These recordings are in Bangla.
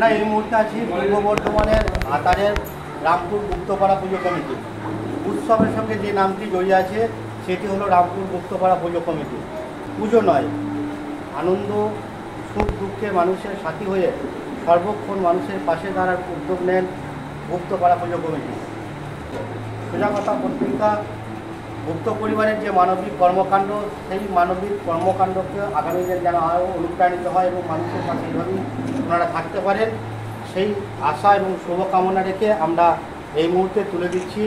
আমরা এই মুহূর্তে আছি পূর্ব বর্ধমানের আতারের রামপুর গুপ্তপাড়া পুজো কমিটি। উৎসবের সঙ্গে যে নামটি জড়িয়ে আছে সেটি হলো রামপুর গুপ্তপাড়া পুজো কমিটি। পুজো নয়, আনন্দ সুখ দুঃখে মানুষের সাথী হয়ে সর্বক্ষণ মানুষের পাশে দাঁড়ার উদ্যোগ নেন গুপ্তপাড়া পুজো কমিটি। সোজা কথা, পত্রিকা গুপ্ত পরিবারের যে মানবিক কর্মকাণ্ড, সেই মানবিক কর্মকাণ্ডকে আগামী দিনে যেন আরও অনুপ্রাণিত হয় এবং মানুষের পাশে এইভাবেই ওনারা থাকতে পারেন, সেই আশা এবং শুভকামনা রেখে আমরা এই মুহূর্তে তুলে দিচ্ছি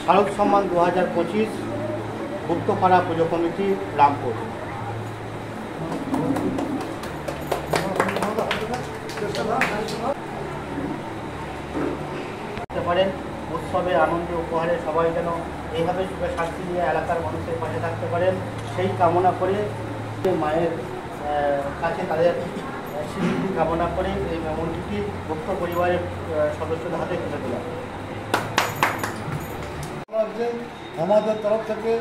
শারদ সম্মান 2025 গুপ্তপাড়া পুজো কমিটি রামপুর। পারেন উৎসবে আনন্দে উপহারে সবাই যেন এইভাবে সুখে শান্তি নিয়ে এলাকার মানুষের পাশে থাকতে পারেন, সেই কামনা করে মায়ের কাছে তাদের স্বীকৃতি কামনা করে এই মন্ত্রীটি গুপ্ত পরিবারের সদস্যদের হাতে তুলে দিলাম। আমাদের তরফ থেকে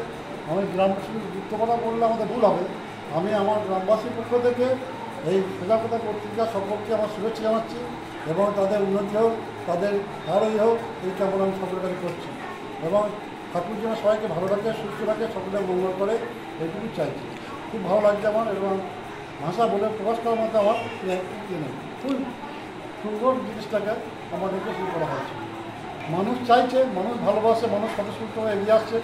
আমি গ্রামবাসী গুপ্তপাড়া বললে আমাদের ভুল হবে, আমি আমার গ্রামবাসীর পক্ষ থেকে এই সোজাকথা পত্রিকা সকলকে আমার শুভেচ্ছা জানাচ্ছি এবং তাদের উন্নতি হোক, তাদের আরোই হোক, এই কামনা আমি সকলের কাছে করছি এবং ঠাকুর যেন সবাইকে ভালো রাখে, সুস্থ রাখে, সকলের মঙ্গল করে, এইটুকু চাইছি। খুব ভালো লাগছে আমার এবং ভাষা বলে প্রকাশ করার মধ্যে আমার নেই। খুব সুন্দর জিনিসটাকে আমাদেরকে শুরু করা হয়েছে। মানুষ চাইছে, মানুষ ভালোবাসে, মানুষ স্বতঃস্ফূর্তভাবে এগিয়ে আসছে,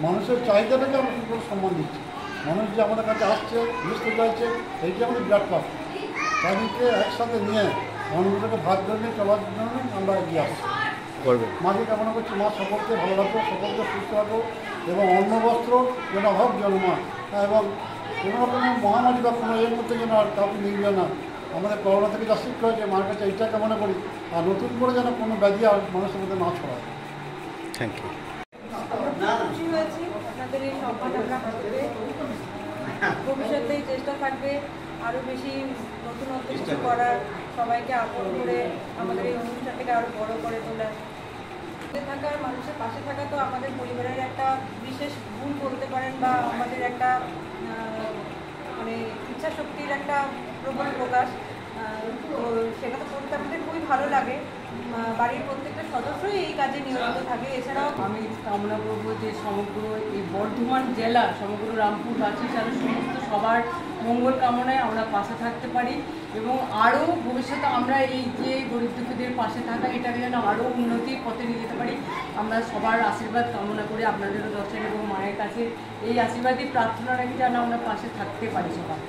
মানুষের চাহিদাটাকে আমরা কী করে সম্মান দিচ্ছি। মানুষ যে আমাদের কাছে আসছে, মিশতে চাইছে, এইটি আমাদের বিরাট পাপ। তাদেরকে একসাথে নিয়ে মানুষটাকে ভাগ করে নিয়ে চলার জন্য আমরা এগিয়ে আসছি। মাকে কামনা করছি, মা সকলকে ভালো রাখো, সকলকে সুস্থ রাখো এবং অন্ন বস্ত্র যেন হোক যেন মা, এবং কোনো রকমের মহামারী বা কোনো এর মধ্যে যেন আর কাউকে নিয়ে না। আমাদের করোনা থেকে যা শিক্ষা হয়েছে, মার কাছে এইটা কামনা করি, আর নতুন করে যেন কোনো ব্যাধি আর মানুষের মধ্যে না ছড়ায়। Thank you. আপনাদের এই সম্মান আমরা হাতে ভবিষ্যতেই চেষ্টা থাকবে আরও বেশি নতুনত্ব কিছু করার, সবাইকে আপন করে আমাদের এই অনুষ্ঠানটাকে আরও বড় করে তোলার। থাকার মানুষের পাশে থাকা তো আমাদের পরিবারের একটা বিশেষ গুণ বলতে পারেন, বা আমাদের একটা মানে ইচ্ছা শক্তির একটা প্রবল প্রকাশ। তো সেটা তো করতে আমাদের খুবই ভালো লাগে। বাড়ির প্রত্যেকটা সদস্যই এই কাজে নিয়োজিত থাকে। এছাড়াও আমি কামনা করব যে সমগ্র এই বর্ধমান জেলা, সমগ্র রামপুরবাসী যারা সমস্ত সবার মঙ্গল কামনায় আমরা পাশে থাকতে পারি এবং আরও ভবিষ্যতে আমরা এই যে গরিব দুঃখীদের পাশে থাকা, এটাকে যেন আরও উন্নতির পথে নিয়ে যেতে পারি। আমরা সবার আশীর্বাদ কামনা করি, আপনাদেরও দর্শন এবং মায়ের কাছে এই আশীর্বাদই প্রার্থনা রাখি যেন আমরা পাশে থাকতে পারি সবাই।